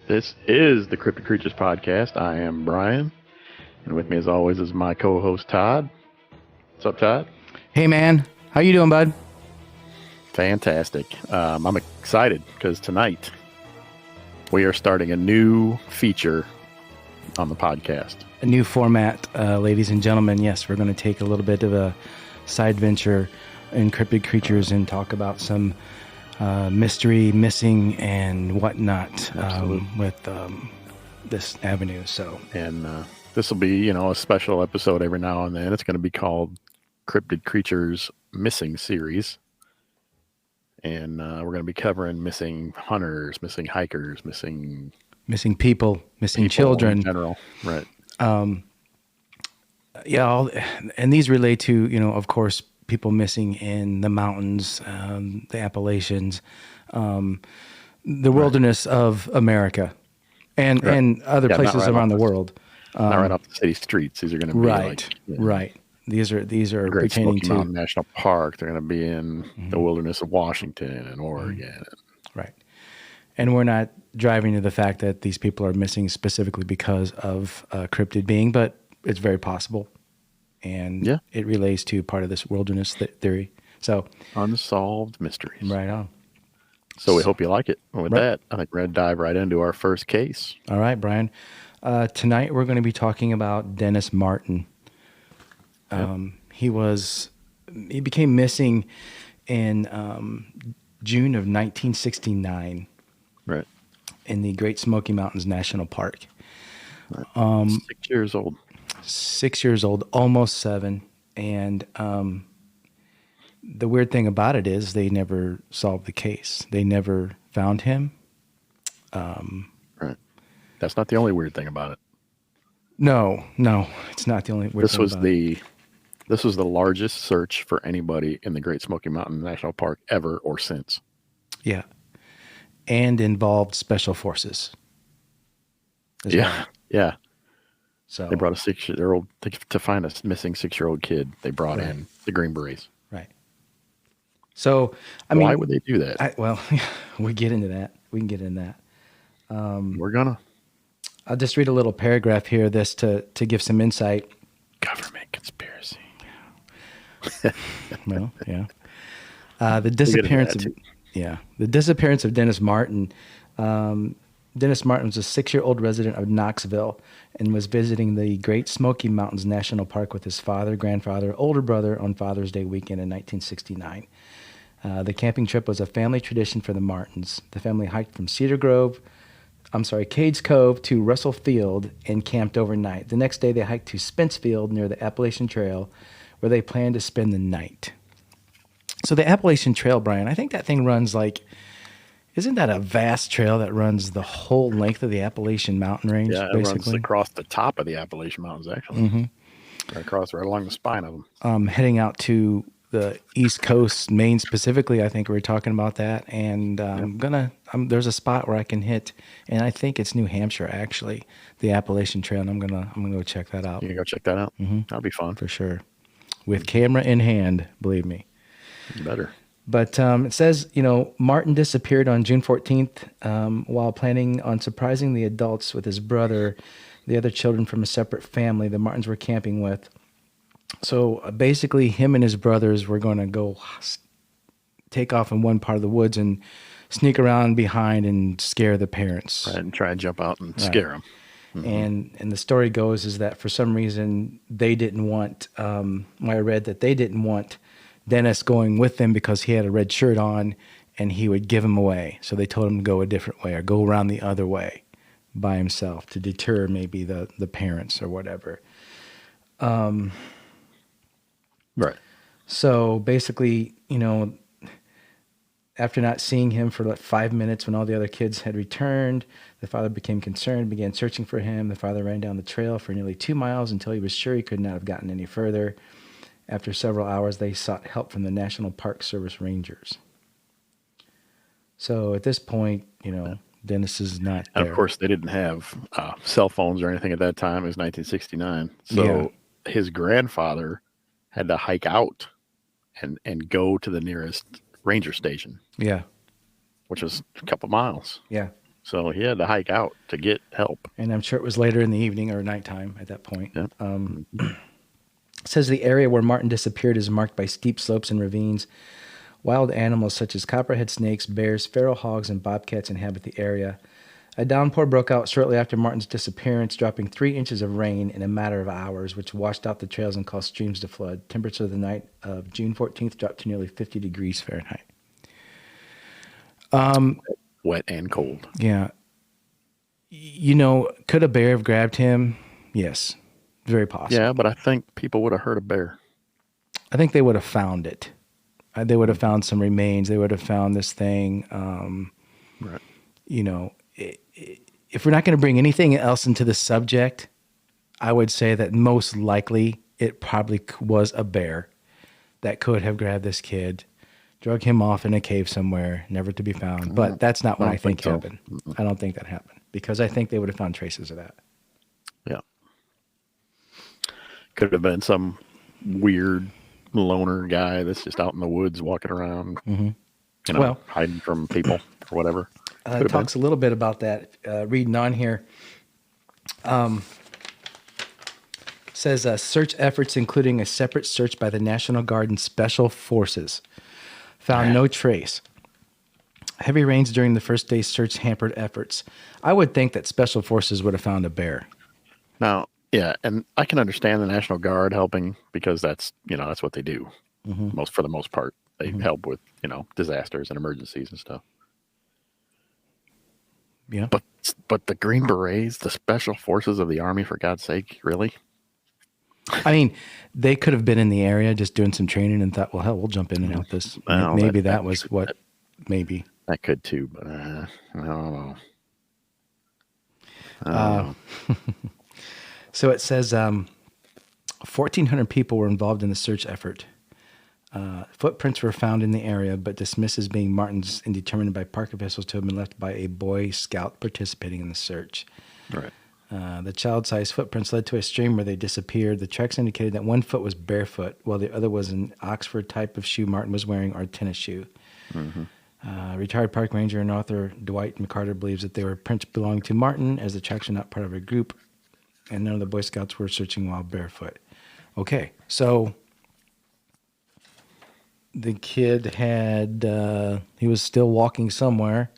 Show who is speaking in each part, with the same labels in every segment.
Speaker 1: This is the Cryptic Creatures Podcast. I am Brian, and with me, as always, is my co-host Todd. What's up, Todd?
Speaker 2: Hey, man. How you doing, bud?
Speaker 1: Fantastic. I'm excited because tonight we are starting a new feature on the podcast.
Speaker 2: A new format, ladies and gentlemen. Yes, we're going to take a little bit of a side venture in Cryptic Creatures and talk about some mystery, missing, and whatnot with this avenue.
Speaker 1: And this will be, a special episode every now and then. It's going to be called Cryptid Creatures Missing Series. And we're going to be covering missing hunters, missing hikers, missing
Speaker 2: people, missing children
Speaker 1: in general. Right.
Speaker 2: And these relate to, of course, people missing in the mountains, the Appalachians, the wilderness of America, and other places around the world.
Speaker 1: Not right off the city streets. These are going to be
Speaker 2: right. These are
Speaker 1: Great
Speaker 2: pertaining
Speaker 1: Smoky
Speaker 2: to
Speaker 1: Mountain National Park. They're going to be in the wilderness of Washington and Oregon.
Speaker 2: Right. And we're not driving to the fact that these people are missing specifically because of cryptid being, but it's very possible. And it relates to part of this wilderness theory. So
Speaker 1: unsolved mysteries.
Speaker 2: Right on.
Speaker 1: So we hope you like it. And with that, I think we're going to dive right into our first case.
Speaker 2: All right, Brian. Tonight we're going to be talking about Dennis Martin. He became missing in June of 1969.
Speaker 1: Right.
Speaker 2: In the Great Smoky Mountains National Park.
Speaker 1: Right. 6 years old.
Speaker 2: 6 years old, almost 7. And the weird thing about it is they never solved the case. They never found him.
Speaker 1: Right. That's not the only weird thing about it.
Speaker 2: No, it's not the only weird thing about it.
Speaker 1: This was the largest search for anybody in the Great Smoky Mountains National Park ever or since.
Speaker 2: Yeah. And involved special forces.
Speaker 1: Yeah.
Speaker 2: So
Speaker 1: they brought a 6-year-old to find a missing 6-year-old kid. They brought in the Green Berets.
Speaker 2: Right. So,
Speaker 1: why would they do that?
Speaker 2: We get into that. We can get into that.
Speaker 1: We're gonna.
Speaker 2: I'll just read a little paragraph here, to give some insight.
Speaker 1: Government conspiracy.
Speaker 2: Well, yeah. The disappearance of Dennis Martin. Dennis Martin was a 6-year-old resident of Knoxville and was visiting the Great Smoky Mountains National Park with his father, grandfather, older brother on Father's Day weekend in 1969. The camping trip was a family tradition for the Martins. The family hiked from Cades Cove to Russell Field and camped overnight. The next day they hiked to Spence Field near the Appalachian Trail, where they planned to spend the night. So the Appalachian Trail, Brian, I think that thing runs isn't that a vast trail that runs the whole length of the Appalachian mountain range?
Speaker 1: Yeah, it runs across the top of the Appalachian Mountains, actually. Mm-hmm. Right along the spine of them.
Speaker 2: Heading out to the East Coast, Maine specifically, I think we were talking about that. And there's a spot where I can hit, and I think it's New Hampshire, actually, the Appalachian Trail, and I'm gonna go check that out.
Speaker 1: You can go check that out? Mm-hmm. That'll be fun.
Speaker 2: For sure. With camera in hand, believe me.
Speaker 1: Better.
Speaker 2: But it says, Martin disappeared on June 14th while planning on surprising the adults with his brother, the other children from a separate family the Martins were camping with. So basically, him and his brothers were going to go take off in one part of the woods and sneak around behind and scare the parents.
Speaker 1: Right, and try and jump out and scare them.
Speaker 2: Mm-hmm. And the story goes is that for some reason they didn't want, I read that they didn't want Dennis going with them because he had a red shirt on and he would give him away. So they told him to go a different way or go around the other way by himself to deter maybe the parents or whatever.
Speaker 1: Right.
Speaker 2: So basically, after not seeing him for 5 minutes when all the other kids had returned, the father became concerned, began searching for him. The father ran down the trail for nearly 2 miles until he was sure he could not have gotten any further. After several hours, they sought help from the National Park Service rangers. So at this point, Dennis is not there.
Speaker 1: And of course, they didn't have cell phones or anything at that time. It was 1969. So his grandfather had to hike out and go to the nearest ranger station.
Speaker 2: Yeah.
Speaker 1: Which was a couple miles.
Speaker 2: Yeah.
Speaker 1: So he had to hike out to get help.
Speaker 2: And I'm sure it was later in the evening or nighttime at that point.
Speaker 1: Yep.
Speaker 2: It says the area where Martin disappeared is marked by steep slopes and ravines. Wild animals such as copperhead snakes, bears, feral hogs, and bobcats inhabit the area. A downpour broke out shortly after Martin's disappearance, dropping 3 inches of rain in a matter of hours, which washed out the trails and caused streams to flood. Temperature of the night of June 14th dropped to nearly 50 degrees Fahrenheit.
Speaker 1: Wet and cold.
Speaker 2: Yeah. Could a bear have grabbed him? Yes. Very possible.
Speaker 1: Yeah, but I think people would have heard a bear.
Speaker 2: I think they would have found it. They would have found some remains. They would have found this thing.
Speaker 1: Right.
Speaker 2: If we're not going to bring anything else into the subject, I would say that most likely it probably was a bear that could have grabbed this kid, drug him off in a cave somewhere, never to be found. But that's not what I think happened. I don't think that happened because I think they would have found traces of that.
Speaker 1: Yeah. Could have been some weird loner guy that's just out in the woods walking around, hiding from people or whatever.
Speaker 2: It talks a little bit about that. Reading on here, says search efforts, including a separate search by the National Guard and Special Forces, found no trace. Heavy rains during the first day's search hampered efforts. I would think that Special Forces would have found a bear.
Speaker 1: Now, yeah, and I can understand the National Guard helping because that's what they do. For the most part, they help with disasters and emergencies and stuff.
Speaker 2: Yeah,
Speaker 1: but the Green Berets, the Special Forces of the Army, for God's sake, really?
Speaker 2: I mean, they could have been in the area just doing some training and thought, well, hell, we'll jump in and help this.
Speaker 1: Well,
Speaker 2: maybe that was what. Maybe
Speaker 1: that could too, but I don't know.
Speaker 2: So it says 1,400 people were involved in the search effort. Footprints were found in the area, but dismissed as being Martin's and determined by park officials to have been left by a Boy Scout participating in the search.
Speaker 1: Right.
Speaker 2: The child-sized footprints led to a stream where they disappeared. The tracks indicated that one foot was barefoot, while the other was an Oxford type of shoe Martin was wearing or a tennis shoe. Retired park ranger and author Dwight McCarter believes that they were prints belonging to Martin, as the tracks are not part of a group, and none of the Boy Scouts were searching while barefoot. Okay, so the kid he was still walking somewhere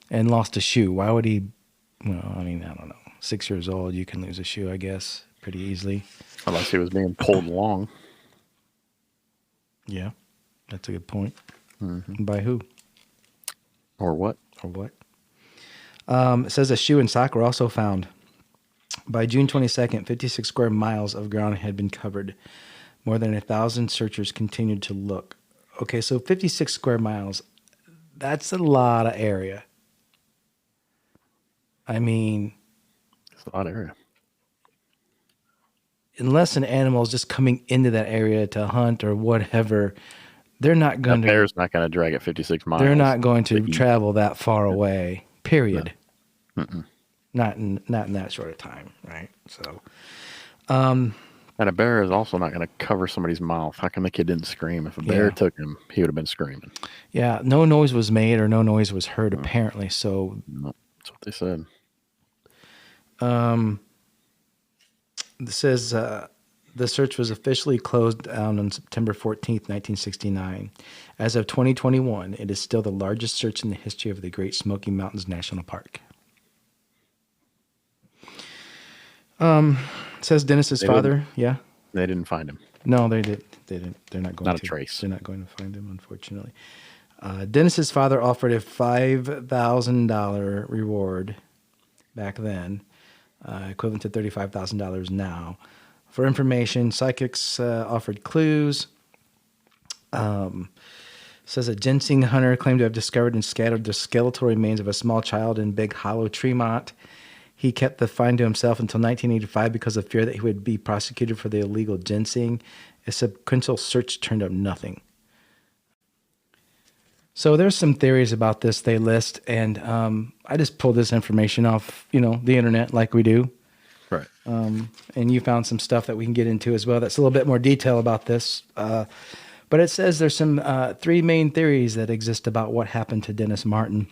Speaker 2: and lost a shoe. Why would he? Well, I mean, I don't know. 6 years old, you can lose a shoe, I guess, pretty easily.
Speaker 1: Unless he was being pulled along.
Speaker 2: Yeah, that's a good point. By who?
Speaker 1: Or what?
Speaker 2: It says a shoe and sock were also found. By June 22nd, 56 square miles of ground had been covered. More than 1,000 searchers continued to look. Okay, so 56 square miles, that's a lot of area. I mean,
Speaker 1: it's a lot of area.
Speaker 2: Unless an animal is just coming into that area to hunt or whatever, they're not going to.
Speaker 1: A bear's not going to drag it 56 miles.
Speaker 2: They're not going to travel that far away. Period.
Speaker 1: No.
Speaker 2: Not in that short of time, right? So,
Speaker 1: and a bear is also not going to cover somebody's mouth. How come the kid didn't scream? If a bear took him, he would have been screaming.
Speaker 2: Yeah, no noise was made or no noise was heard, apparently. So
Speaker 1: that's what they said.
Speaker 2: This says the search was officially closed down on September 14th, 1969. As of 2021, it is still the largest search in the history of the Great Smoky Mountains National Park. It says Dennis's father. Yeah.
Speaker 1: They didn't find him.
Speaker 2: No, they didn't. They're not going to.
Speaker 1: Not a trace.
Speaker 2: They're not going to find him, unfortunately. Dennis's father offered a $5,000 reward back then, equivalent to $35,000 now, for information. Psychics offered clues. Says a ginseng hunter claimed to have discovered and scattered the skeletal remains of a small child in Big Hollow, Tremont. He kept the find to himself until 1985 because of fear that he would be prosecuted for the illegal ginseng. A sequential search turned up nothing. So there's some theories about this they list, and I just pulled this information off, the internet like we do.
Speaker 1: Right.
Speaker 2: And you found some stuff that we can get into as well. That's a little bit more detail about this. But it says there's some three main theories that exist about what happened to Dennis Martin.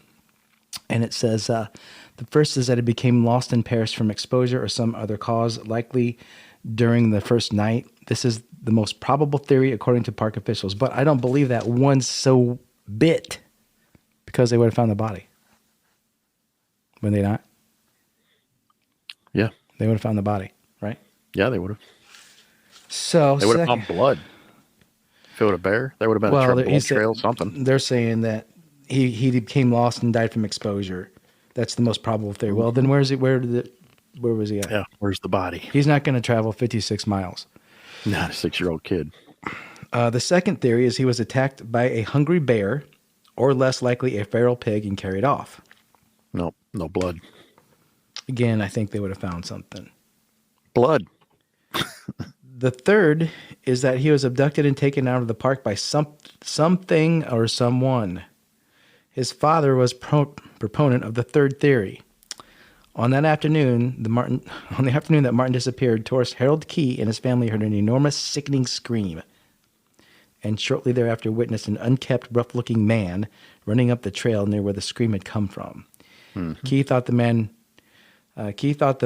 Speaker 2: And it says the first is that it became lost and perished from exposure or some other cause, likely during the first night. This is the most probable theory according to park officials, but I don't believe that one so bit, because they would have found the body. When they not?
Speaker 1: Yeah.
Speaker 2: They would have found the body, right?
Speaker 1: Yeah, they would have.
Speaker 2: So
Speaker 1: they would have found blood. If it would have bear, there would have been a blood trail, something.
Speaker 2: They're saying that he became lost and died from exposure. That's the most probable theory. Well, then where was he at?
Speaker 1: Yeah, where's the body?
Speaker 2: He's not going to travel 56 miles.
Speaker 1: Not a 6-year-old kid.
Speaker 2: The second theory is he was attacked by a hungry bear, or less likely a feral pig, and carried off.
Speaker 1: No blood.
Speaker 2: Again, I think they would have found something.
Speaker 1: Blood.
Speaker 2: The third is that he was abducted and taken out of the park by something or someone. His father was proponent of the third theory. On the afternoon that Martin disappeared, tourist Harold Key and his family heard an enormous, sickening scream, and shortly thereafter witnessed an unkempt, rough-looking man running up the trail near where the scream had come from. Mm-hmm. Key thought the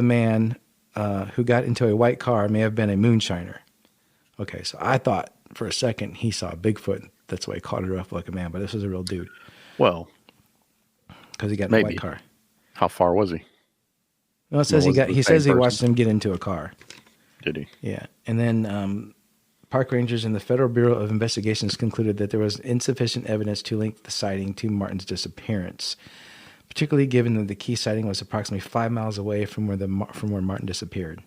Speaker 2: man who got into a white car may have been a moonshiner. Okay, so I thought for a second he saw Bigfoot. That's why he called it a rough-looking man, but this was a real dude.
Speaker 1: Well,
Speaker 2: because he got in a white car.
Speaker 1: How far was he?
Speaker 2: Well, it says he says he watched him get into a car.
Speaker 1: Did he?
Speaker 2: Yeah. And then park rangers and the Federal Bureau of Investigations concluded that there was insufficient evidence to link the sighting to Martin's disappearance, particularly given that the Key sighting was approximately 5 miles away from where Martin disappeared.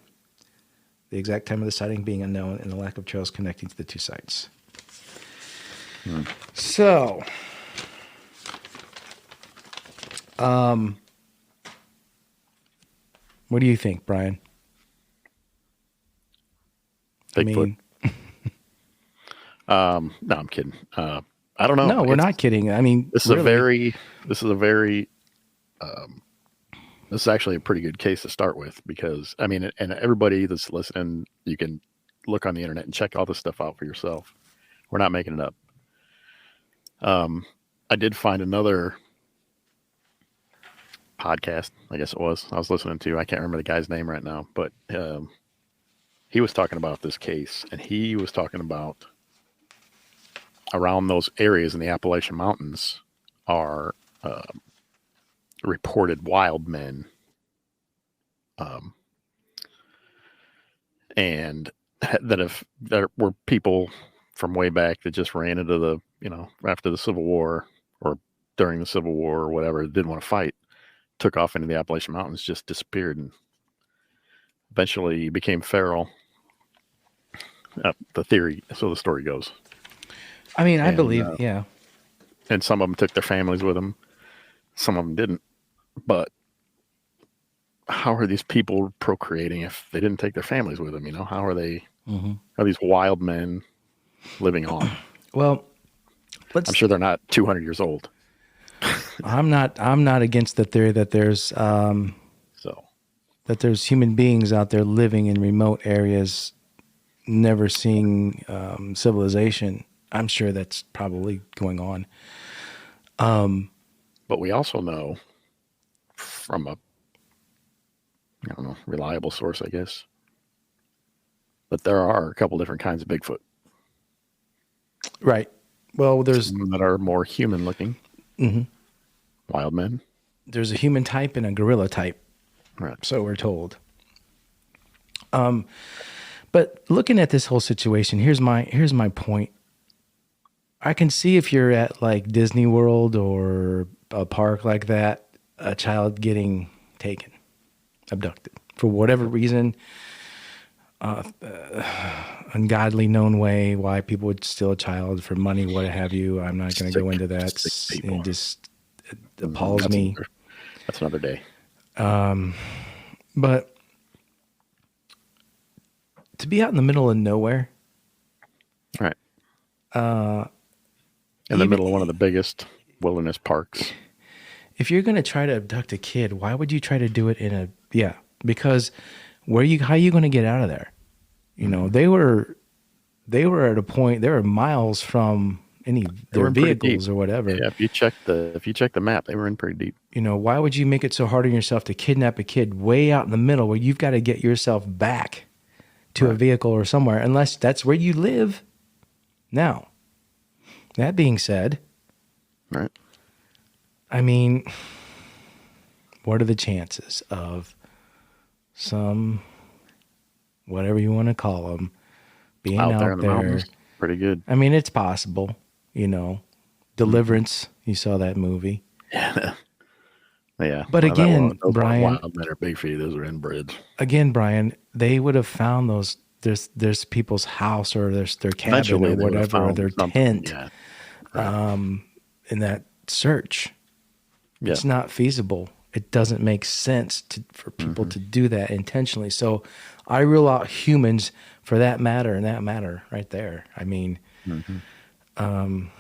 Speaker 2: The exact time of the sighting being unknown and the lack of trails connecting to the two sites. So, what do you think, Brian?
Speaker 1: Bigfoot. No, I'm kidding. I don't know.
Speaker 2: No, we're not kidding. I mean,
Speaker 1: this is actually a pretty good case to start with, because I mean, and everybody that's listening, you can look on the internet and check all this stuff out for yourself. We're not making it up. I did find another podcast, I guess it was, I was listening to. I can't remember the guy's name right now, but he was talking about this case, and he was talking about around those areas in the Appalachian Mountains are reported wild men, and there were people from way back that just ran into the, after the Civil War or during the Civil War or whatever, didn't want to fight, took off into the Appalachian Mountains, just disappeared, and eventually became feral. The theory, so the story goes.
Speaker 2: I mean, I believe, yeah.
Speaker 1: And some of them took their families with them. Some of them didn't. But how are these people procreating if they didn't take their families with them? How are they? Mm-hmm. Are these wild men living on? Well, I'm sure they're not 200 years old.
Speaker 2: I'm not against the theory that there's that there's human beings out there living in remote areas, never seeing civilization. I'm sure that's probably going on.
Speaker 1: But we also know from a, reliable source, I guess, that there are a couple different kinds of Bigfoot.
Speaker 2: Right. Well, there's
Speaker 1: some that are more human looking. Mm-hmm. Wild men.
Speaker 2: There's a human type and a gorilla type.
Speaker 1: Right.
Speaker 2: So we're told. But looking at this whole situation, here's my point. I can see if you're at like Disney World or a park like that, a child getting taken, abducted for whatever reason, ungodly known way, why people would steal a child for money, what have you. I'm not going to go into that. It just appalls me.
Speaker 1: That's another day.
Speaker 2: But to be out in the middle of nowhere,
Speaker 1: right? In the middle of one of the biggest wilderness parks.
Speaker 2: If you're going to try to abduct a kid, why would you try to do it because how are you going to get out of there? They were at a point, they were miles from
Speaker 1: They were
Speaker 2: their
Speaker 1: in pretty deep.
Speaker 2: vehicles or whatever.
Speaker 1: Yeah, if you check the map, they were in pretty deep.
Speaker 2: You know, why would you make it so hard on yourself to kidnap a kid way out in the middle where you've got to get yourself back to a vehicle or somewhere, unless that's where you live? Now, that being said,
Speaker 1: Right.
Speaker 2: I mean, what are the chances of some, whatever you want to call them, being
Speaker 1: out
Speaker 2: out
Speaker 1: there in the
Speaker 2: there?
Speaker 1: mountains? Pretty good.
Speaker 2: I mean, it's possible, you know. Deliverance, you saw that movie.
Speaker 1: Yeah. Yeah.
Speaker 2: But again,
Speaker 1: those
Speaker 2: Brian,
Speaker 1: weren't wild men or big feet. Those are inbreds.
Speaker 2: Again, Brian, they would have found those. There's people's house or their cabin
Speaker 1: Eventually,
Speaker 2: or whatever, or their tent,
Speaker 1: Yeah. Right.
Speaker 2: in that search.
Speaker 1: Yeah.
Speaker 2: It's not feasible. It doesn't make sense for people to do that intentionally. So I rule out humans for that matter and that matter right there. I mean, again,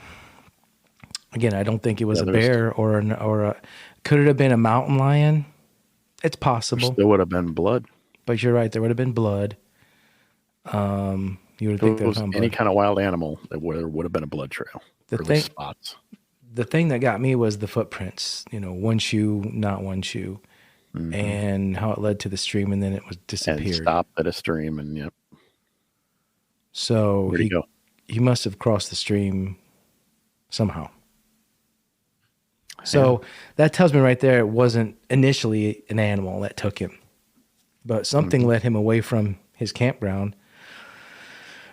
Speaker 2: I don't think it was a bear or a. Could it have been a mountain lion? It's possible.
Speaker 1: There would have been blood.
Speaker 2: But you're right. There would have been blood. You would think there was
Speaker 1: any kind of wild animal. There would have been a blood trail. Spots.
Speaker 2: The thing that got me was the footprints. You know, one shoe, not one shoe, and how it led to the stream, and then it was disappeared.
Speaker 1: And stopped at a stream, and yep.
Speaker 2: So
Speaker 1: where'd he go?
Speaker 2: He must have crossed the stream somehow. So that tells me right there it wasn't initially an animal that took him, but something led him away from his campground.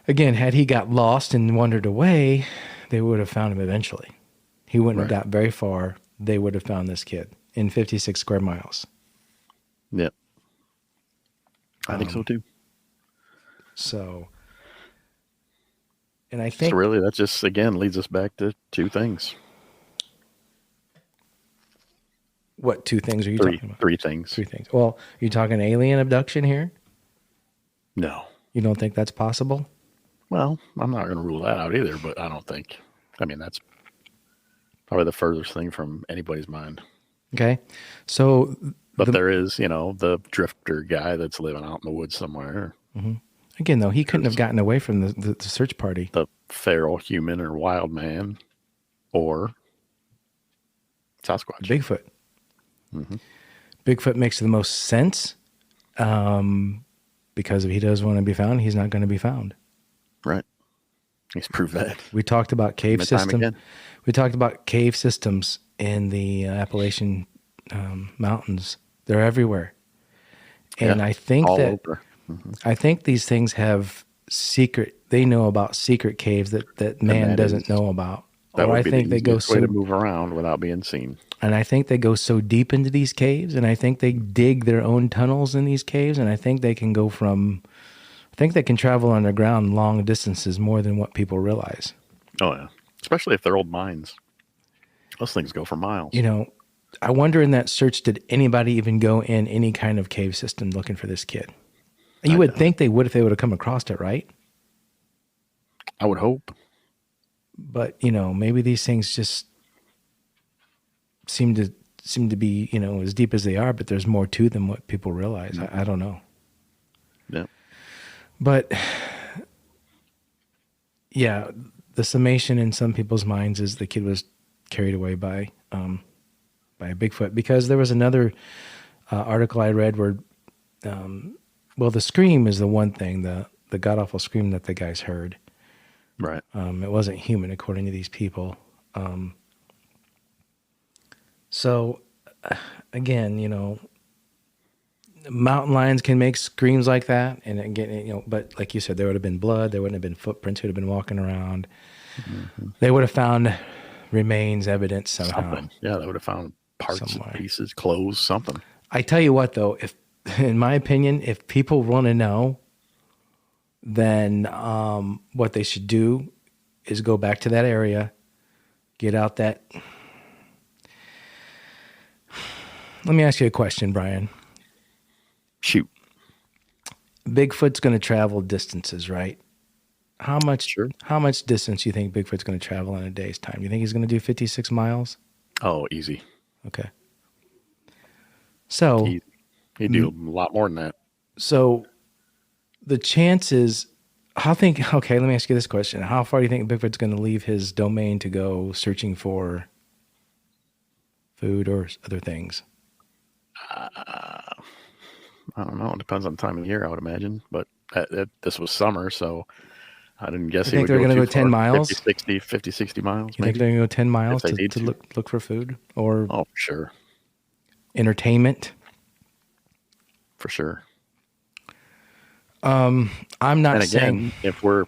Speaker 2: Again, had he got lost and wandered away, they would have found him eventually. He wouldn't have got very far. They would have found this kid in 56 square miles.
Speaker 1: Yep. I think so too.
Speaker 2: So, and I think...
Speaker 1: So really, that just, again, leads us back to two things.
Speaker 2: What two things are you talking about?
Speaker 1: Three things.
Speaker 2: Well, you talking alien abduction here?
Speaker 1: No.
Speaker 2: You don't think that's possible?
Speaker 1: Well, I'm not going to rule that out either, but I don't think. I mean, that's probably the furthest thing from anybody's mind.
Speaker 2: Okay. So...
Speaker 1: But there is, the drifter guy that's living out in the woods somewhere.
Speaker 2: Mm-hmm. Again, though, he couldn't have gotten away from the search party.
Speaker 1: The feral human or wild man or Sasquatch.
Speaker 2: Bigfoot. Bigfoot makes the most sense because if he does want to be found, he's not going to be found.
Speaker 1: Right. He's proved that.
Speaker 2: We talked about cave systems. We talked about cave systems in the Appalachian Mountains. They're everywhere. And I think I think these things have they know about secret caves that man doesn't know about. Or I think they go
Speaker 1: way to move around without being seen.
Speaker 2: And I think they go so deep into these caves, and I think they dig their own tunnels in these caves, and I think they can they can travel underground long distances more than what people realize.
Speaker 1: Oh, yeah. Especially if they're old mines. Those things go for miles.
Speaker 2: I wonder in that search, did anybody even go in any kind of cave system looking for this kid? You would think they would if they would have come across it, right?
Speaker 1: I would hope.
Speaker 2: But, maybe these things just seem to be, as deep as they are, but there's more to them what people realize. I don't know.
Speaker 1: Yeah.
Speaker 2: But yeah, the summation in some people's minds is the kid was carried away by a Bigfoot, because there was another article I read where, the scream is the one thing, the god awful scream that the guys heard.
Speaker 1: Right.
Speaker 2: It wasn't human, according to these people. So, again, mountain lions can make screams like that, and again, but like you said, there would have been blood, there wouldn't have been footprints, who would have been walking around. They would have found remains, evidence somehow.
Speaker 1: Something. Yeah, they would have found parts, pieces, clothes, something.
Speaker 2: I tell you what, though, in my opinion, if people want to know, then what they should do is go back to that area, get out that. Let me ask you a question, Brian.
Speaker 1: Shoot.
Speaker 2: Bigfoot's going to travel distances, right? How much distance do you think Bigfoot's going to travel in a day's time? You think he's going to do 56 miles?
Speaker 1: Oh, easy.
Speaker 2: Okay. So
Speaker 1: he'd do a lot more than that.
Speaker 2: So the chances Okay, let me ask you this question. How far do you think Bigfoot's going to leave his domain to go searching for food or other things?
Speaker 1: Uh, I don't know. It depends on the time of year, I would imagine. But this was summer, so I didn't guess
Speaker 2: You
Speaker 1: he
Speaker 2: think
Speaker 1: would
Speaker 2: they're
Speaker 1: go
Speaker 2: going to
Speaker 1: too
Speaker 2: go 10
Speaker 1: far.
Speaker 2: miles?
Speaker 1: 60 miles,
Speaker 2: You think
Speaker 1: maybe,
Speaker 2: they're going to go 10
Speaker 1: if
Speaker 2: miles
Speaker 1: they need
Speaker 2: to
Speaker 1: to.
Speaker 2: look for food or
Speaker 1: Oh, for sure.
Speaker 2: entertainment?
Speaker 1: For sure.
Speaker 2: I'm not
Speaker 1: And
Speaker 2: saying
Speaker 1: again, if we're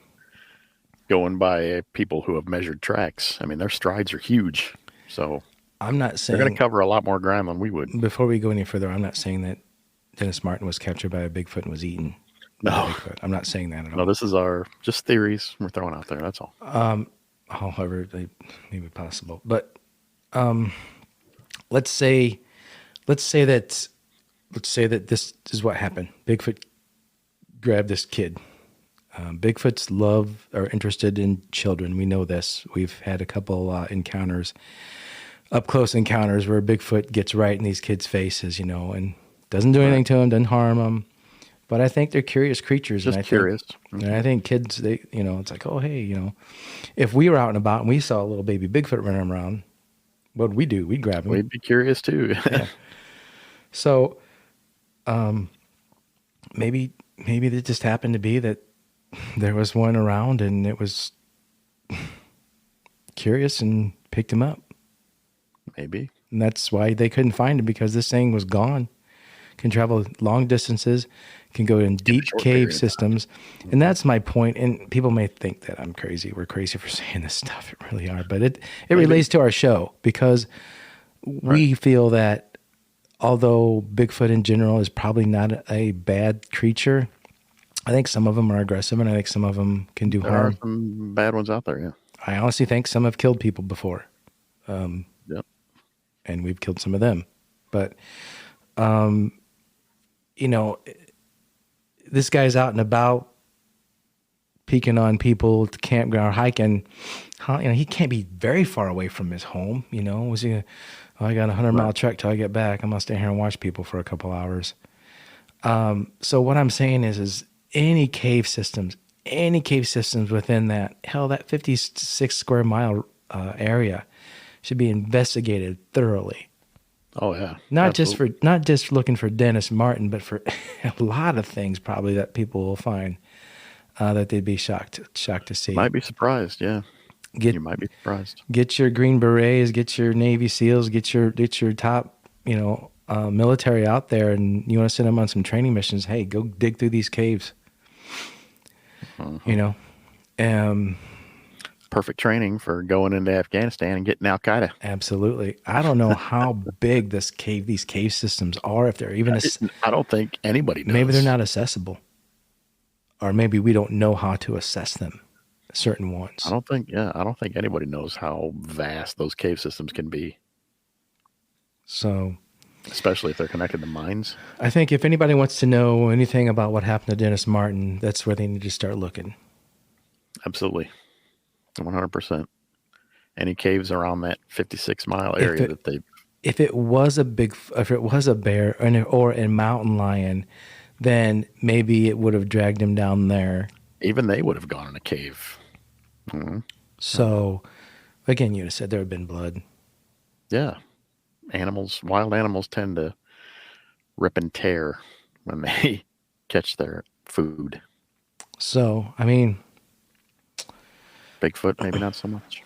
Speaker 1: going by people who have measured tracks, I mean, their strides are huge. So
Speaker 2: I'm not
Speaker 1: they're going to
Speaker 2: saying
Speaker 1: cover a lot more ground than we would.
Speaker 2: before we go any further, I'm not saying that Dennis Martin was captured by a Bigfoot and was eaten by a
Speaker 1: No,
Speaker 2: Bigfoot. I'm not saying that at
Speaker 1: no,
Speaker 2: all.
Speaker 1: this is our just theories we're throwing out there. That's all.
Speaker 2: However, they may be possible. But let's say let's say that this is what happened. Bigfoot grabbed this kid. Bigfoots love are interested in children. We know this. We've had a couple encounters, up close encounters, where Bigfoot gets right in these kids' faces, and doesn't do anything
Speaker 1: Right.
Speaker 2: to them, doesn't harm them. But I think they're curious creatures,
Speaker 1: Just curious.
Speaker 2: and I think kids, it's like, oh hey, if we were out and about and we saw a little baby Bigfoot running around, what'd we do? We'd grab him.
Speaker 1: We'd be curious too.
Speaker 2: Yeah. So maybe it just happened to be that there was one around and it was curious and picked him up.
Speaker 1: Maybe.
Speaker 2: And that's why they couldn't find him, because this thing was gone. Can travel long distances, can go in deep
Speaker 1: short
Speaker 2: cave
Speaker 1: period of time.
Speaker 2: systems. And that's my point. And people may think that I'm crazy. We're crazy for saying this stuff. It really are. But it relates to our show, because we feel that although Bigfoot in general is probably not a bad creature, I think some of them are aggressive and I think some of them can do
Speaker 1: There are
Speaker 2: harm.
Speaker 1: some bad ones out there. Yeah.
Speaker 2: I honestly think some have killed people before,
Speaker 1: Yep.
Speaker 2: and we've killed some of them. But, this guy's out and about peeking on people at the campground, hiking. He can't be very far away from his home. Was he, I got a 100-mile trek till I get back. I'm going to stay here and watch people for a couple hours. So what I'm saying is any cave systems within that 56 square mile area should be investigated thoroughly.
Speaker 1: Oh yeah.
Speaker 2: Not just looking for Dennis Martin, but for a lot of things probably that people will find that they'd be shocked to see.
Speaker 1: Might be surprised. Yeah. You might be surprised.
Speaker 2: Get your Green Berets, get your Navy SEALs, get your top, military out there, and you want to send them on some training missions. Hey, go dig through these caves.
Speaker 1: Perfect training for going into Afghanistan and getting Al Qaeda.
Speaker 2: Absolutely. I don't know how big these cave systems are. If they're even,
Speaker 1: I don't think anybody knows.
Speaker 2: Maybe they're not accessible, or maybe we don't know how to assess them. Certain ones.
Speaker 1: I don't think anybody knows how vast those cave systems can be.
Speaker 2: So,
Speaker 1: especially if they're connected to mines.
Speaker 2: I think if anybody wants to know anything about what happened to Dennis Martin, that's where they need to start looking.
Speaker 1: Absolutely. 100%. Any caves around that 56-mile area
Speaker 2: if it was a bear or a mountain lion, then maybe it would have dragged him down there.
Speaker 1: Even they would have gone in a cave. Mm-hmm.
Speaker 2: So, again, you said there had been blood.
Speaker 1: Yeah. Wild animals tend to rip and tear when they catch their food.
Speaker 2: So, I mean,
Speaker 1: Bigfoot, maybe not so much.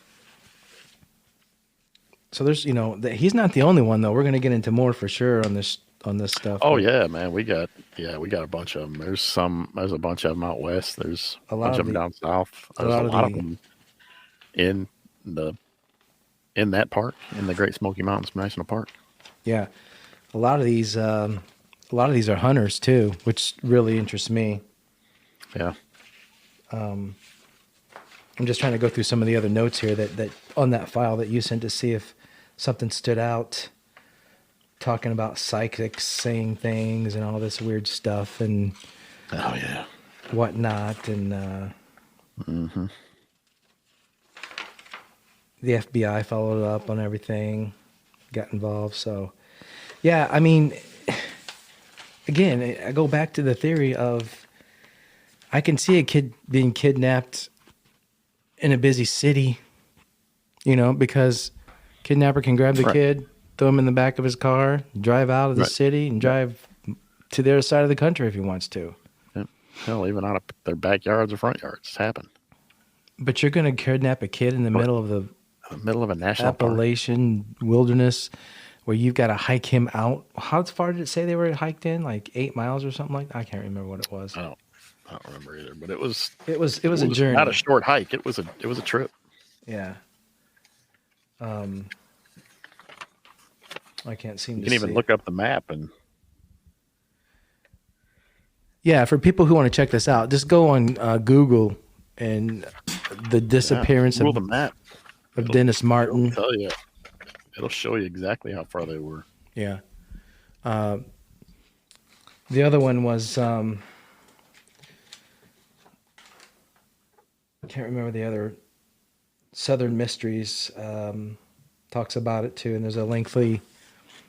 Speaker 2: So there's, he's not the only one though. We're going to get into more for sure on this stuff.
Speaker 1: Oh yeah, man, we got a bunch of them. There's a bunch of them out west. There's a bunch of them down south. There's a lot of them in that park, in the Great Smoky Mountains National Park.
Speaker 2: Yeah, a lot of these are hunters too, which really interests me.
Speaker 1: Yeah.
Speaker 2: I'm just trying to go through some of the other notes here that on that file that you sent to see if something stood out, talking about psychics saying things and all this weird stuff and whatnot, and the FBI followed up on everything, got involved. So, yeah, I mean, again, I go back to the theory of I can see a kid being kidnapped in a busy city, because kidnapper can grab the
Speaker 1: Right.
Speaker 2: kid, throw him in the back of his car, drive out of the
Speaker 1: Right.
Speaker 2: city, and
Speaker 1: Yeah.
Speaker 2: drive to the other side of the country if he wants to.
Speaker 1: Yeah. Hell, even out of their backyards or front yards, it's happened.
Speaker 2: But you're going to kidnap a kid in the middle of the
Speaker 1: In the middle of a national park.
Speaker 2: Appalachian wilderness where you've got to hike him out. How far did it say they were hiked in? Like 8 miles or something like that? I can't remember what it was.
Speaker 1: I don't remember either, but it was
Speaker 2: a journey.
Speaker 1: Not a short hike. It was a trip.
Speaker 2: Yeah. I can't seem to see.
Speaker 1: You can even look up the map and.
Speaker 2: Yeah, for people who want to check this out, just go on Google and the disappearance
Speaker 1: Google the map
Speaker 2: of Dennis Martin.
Speaker 1: It'll tell you. It'll show you exactly how far they were.
Speaker 2: Yeah. The other one was I can't remember the other. Southern Mysteries talks about it too, and there's a lengthy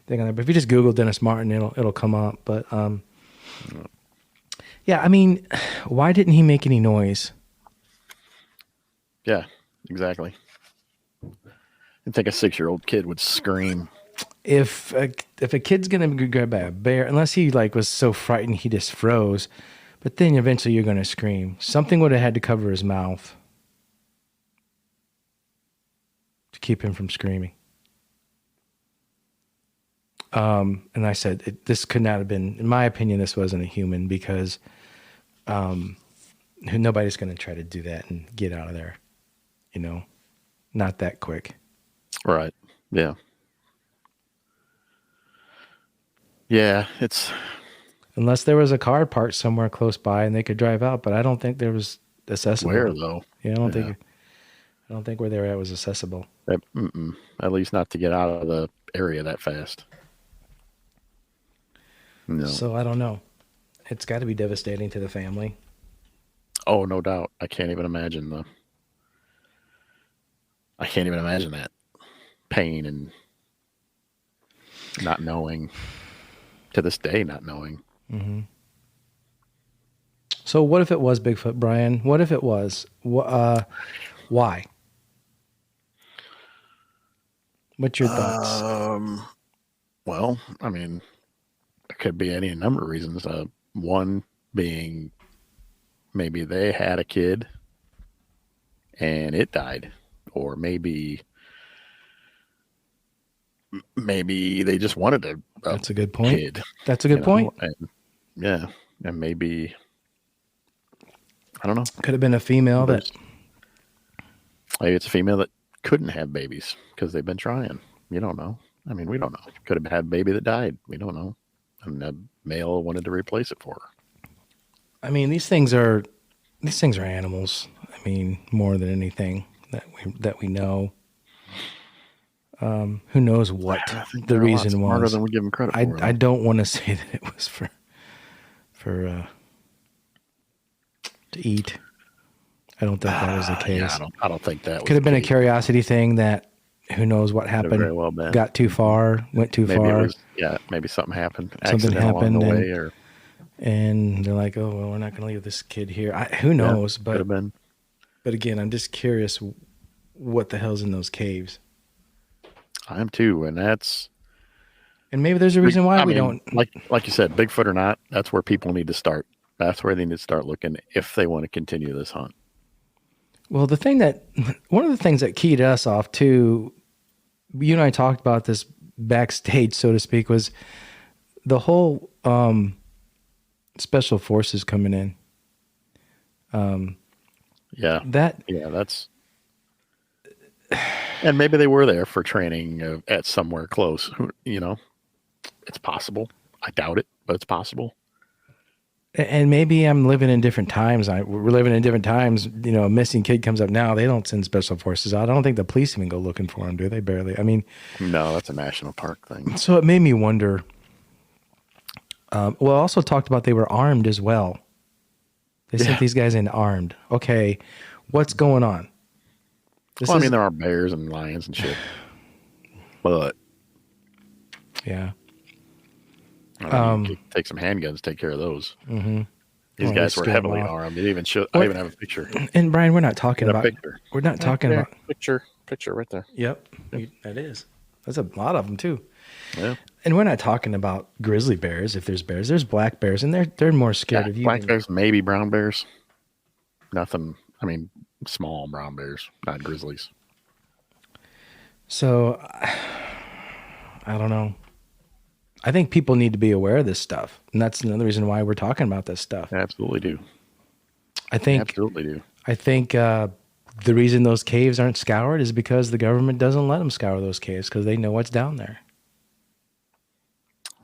Speaker 2: thing on there. But if you just Google Dennis Martin, it'll come up. But yeah, I mean, why didn't he make any noise?
Speaker 1: Yeah, exactly. I think a 6-year-old kid would scream.
Speaker 2: If a kid's gonna be grabbed by a bear, unless he was so frightened he just froze, but then eventually you're gonna scream. Something would have had to cover his mouth to keep him from screaming. And I said, this could not have been, in my opinion, this wasn't a human because nobody's going to try to do that and get out of there, not that quick.
Speaker 1: Right. Yeah. Yeah, it's...
Speaker 2: Unless there was a car parked somewhere close by and they could drive out, but I don't think there was accessible.
Speaker 1: Where, though?
Speaker 2: Yeah, I don't think where they were at was accessible.
Speaker 1: At least not to get out of the area that fast. No.
Speaker 2: So I don't know. It's got to be devastating to the family.
Speaker 1: Oh, no doubt. I can't even imagine that pain and not knowing. To this day, not knowing.
Speaker 2: Mm-hmm. So what if it was Bigfoot, Brian? What if it was? Why? What's your thoughts?
Speaker 1: Well, I mean, there could be any number of reasons. One being maybe they had a kid and it died, or maybe they just wanted a
Speaker 2: That's a good point.
Speaker 1: Kid,
Speaker 2: That's a good point.
Speaker 1: And maybe I don't know.
Speaker 2: Could have been a female
Speaker 1: maybe it's a female that couldn't have babies because they've been trying. You don't know. I mean, we don't know. Could have had a baby that died. We don't know. And a male wanted to replace it for her.
Speaker 2: I mean, these things are animals. I mean, more than anything that we know. Who knows what the reason was?
Speaker 1: Smarter than we give them credit for.
Speaker 2: I don't want to say that it was for to eat. I don't think that was the case.
Speaker 1: Yeah, I don't think that
Speaker 2: could have been a curiosity thing that who knows what happened.
Speaker 1: Very well been.
Speaker 2: Got too far, went too far.
Speaker 1: Maybe something happened.
Speaker 2: Something happened
Speaker 1: along the way,
Speaker 2: and they're like, "Oh, well, we're not going to leave this kid here." Who knows?
Speaker 1: Could have been.
Speaker 2: But again, I'm just curious what the hell's in those caves.
Speaker 1: I am too, and
Speaker 2: maybe there's a reason why we don't.
Speaker 1: Like you said, Bigfoot or not, that's where people need to start. That's where they need to start looking if they want to continue this hunt.
Speaker 2: Well, one of the things that keyed us off too, you and I talked about this backstage, so to speak, was the whole special forces coming in.
Speaker 1: That's, and maybe they were there for training at somewhere close. It's possible. I doubt it, but it's possible.
Speaker 2: And maybe I'm living in different times. We're living in different times. A missing kid comes up now. They don't send special forces out. I don't think the police even go looking for him, do they? Barely. I mean,
Speaker 1: no, that's a national park thing.
Speaker 2: So it made me wonder. Also talked about they were armed as well. They sent these guys in armed. Okay, what's going on?
Speaker 1: I mean, there are bears and lions and shit, but
Speaker 2: yeah.
Speaker 1: You take some handguns, take care of those.
Speaker 2: Mm-hmm.
Speaker 1: These guys were heavily armed. They even I even have a picture.
Speaker 2: And Brian, we're not talking about. We're not talking about
Speaker 1: picture right there.
Speaker 2: Yep, that is. That's a lot of them too.
Speaker 1: Yeah.
Speaker 2: And we're not talking about grizzly bears. If there's bears, there's black bears, and they're more scared of you.
Speaker 1: Black bears, maybe brown bears. Nothing. I mean, small brown bears, not grizzlies.
Speaker 2: So, I don't know. I think people need to be aware of this stuff, and that's another reason why we're talking about this stuff.
Speaker 1: Absolutely do.
Speaker 2: Absolutely do. I think the reason those caves aren't scoured is because the government doesn't let them scour those caves because they know what's down there.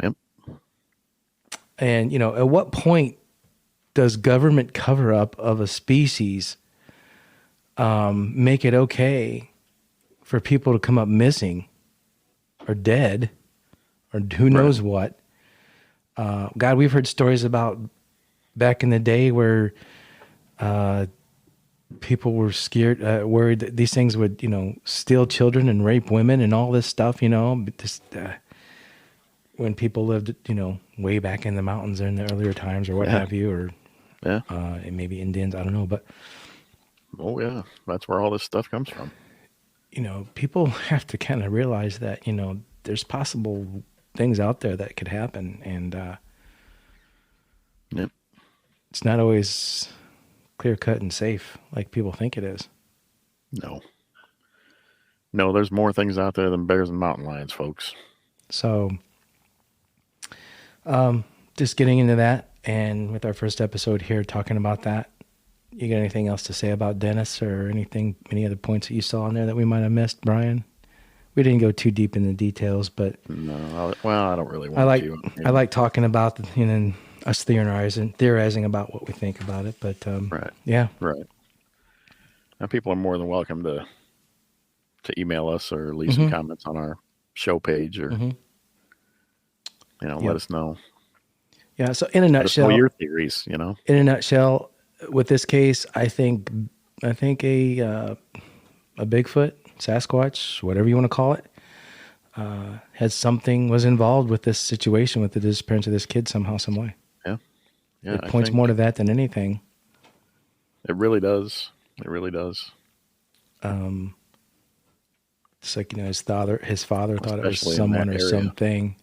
Speaker 1: Yep.
Speaker 2: And, at what point does government cover-up of a species make it okay for people to come up missing or dead or who knows what? God, we've heard stories about back in the day where people were scared, worried that these things would, steal children and rape women and all this stuff, just when people lived, way back in the mountains or in the earlier times or what have you, or maybe Indians, I don't know, but.
Speaker 1: Oh yeah, that's where all this stuff comes from.
Speaker 2: People have to kind of realize that, there's possible things out there that could happen. And it's not always clear cut and safe like people think it is.
Speaker 1: No, there's more things out there than bears and mountain lions, folks.
Speaker 2: So just getting into that, and with our first episode here talking about that, you got anything else to say about Dennis or any other points that you saw in there that we might have missed, Brian? We didn't go too deep in the details, but
Speaker 1: no. Well, I don't really want to.
Speaker 2: I like talking about us theorizing about what we think about it. But yeah,
Speaker 1: right. Now, people are more than welcome to email us or leave some comments on our show page, or let us know.
Speaker 2: Yeah. So in a nutshell,
Speaker 1: your theories. In
Speaker 2: a nutshell, with this case, I think a Bigfoot, Sasquatch, whatever you want to call it, was involved with this situation with the disappearance of this kid somehow, some way.
Speaker 1: Yeah.
Speaker 2: It points more to that than anything.
Speaker 1: It really does. It really does.
Speaker 2: It's like, his father thought it was someone or something,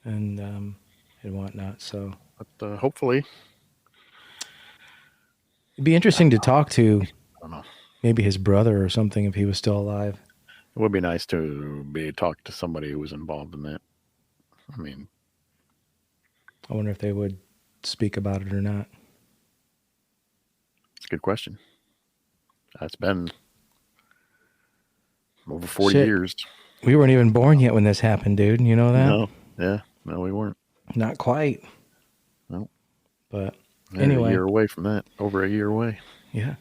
Speaker 2: and whatnot. So,
Speaker 1: but hopefully.
Speaker 2: It'd be interesting to talk to maybe his brother or something if he was still alive.
Speaker 1: It would be nice to talk to somebody who was involved in that. I mean,
Speaker 2: I wonder if they would speak about it or not.
Speaker 1: It's a good question. It's been over 40 years.
Speaker 2: We weren't even born yet when this happened, dude. You know that?
Speaker 1: No. Yeah. No, we weren't.
Speaker 2: Not quite.
Speaker 1: No.
Speaker 2: But
Speaker 1: yeah,
Speaker 2: anyway.
Speaker 1: A year away from that. Over a year away.
Speaker 2: Yeah.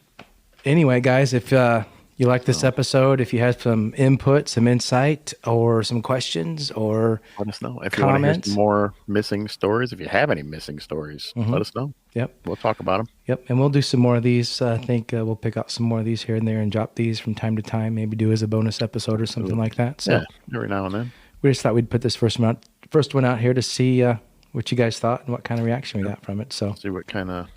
Speaker 2: Anyway, guys, if you like this episode, if you have some input, some insight, or some questions, or
Speaker 1: let us know. If
Speaker 2: comments.
Speaker 1: You want to hear some more missing stories, if you have any missing stories, let us know.
Speaker 2: Yep.
Speaker 1: We'll talk about them.
Speaker 2: Yep. And we'll do some more of these. I think we'll pick out some more of these here and there and drop these from time to time, maybe do as a bonus episode or something like that. So
Speaker 1: every now and then.
Speaker 2: We just thought we'd put this first one out here to see what you guys thought and what kind of reaction we got from it. So
Speaker 1: see what kind of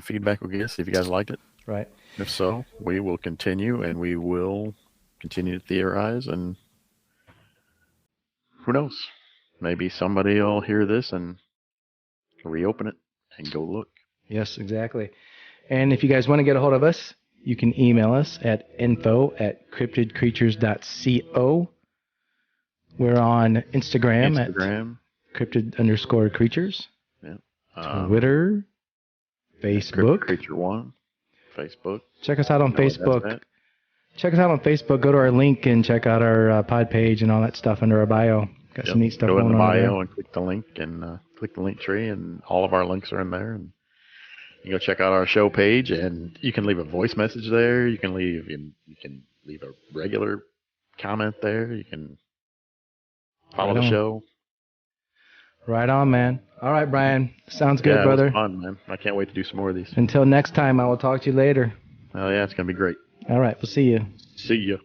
Speaker 1: feedback we get, see if you guys liked it.
Speaker 2: Right.
Speaker 1: If so, we will continue, and we will continue to theorize, and who knows? Maybe somebody will hear this and reopen it and go look.
Speaker 2: Yes, exactly. And if you guys want to get a hold of us, you can email us at info@cryptidcreatures.co. We're on Instagram at cryptid_creatures.
Speaker 1: Yeah.
Speaker 2: Twitter, Facebook.
Speaker 1: Creature One. Facebook.
Speaker 2: Check us out on Facebook. Check us out on Facebook. Go to our link and check out our pod page and all that stuff under our bio. Got some neat stuff going on.
Speaker 1: Go in the bio
Speaker 2: there.
Speaker 1: and click the link and click the link tree, and all of our links are in there. And you go check out our show page, and you can leave a voice message there. You can leave a regular comment there. You can follow the show.
Speaker 2: Right on, man. All right, Brian. Sounds good, brother.
Speaker 1: It was fun, man. I can't wait to do some more of these.
Speaker 2: Until next time, I will talk to you later.
Speaker 1: Oh, yeah, it's going to be great.
Speaker 2: All right, we'll see you.
Speaker 1: See you.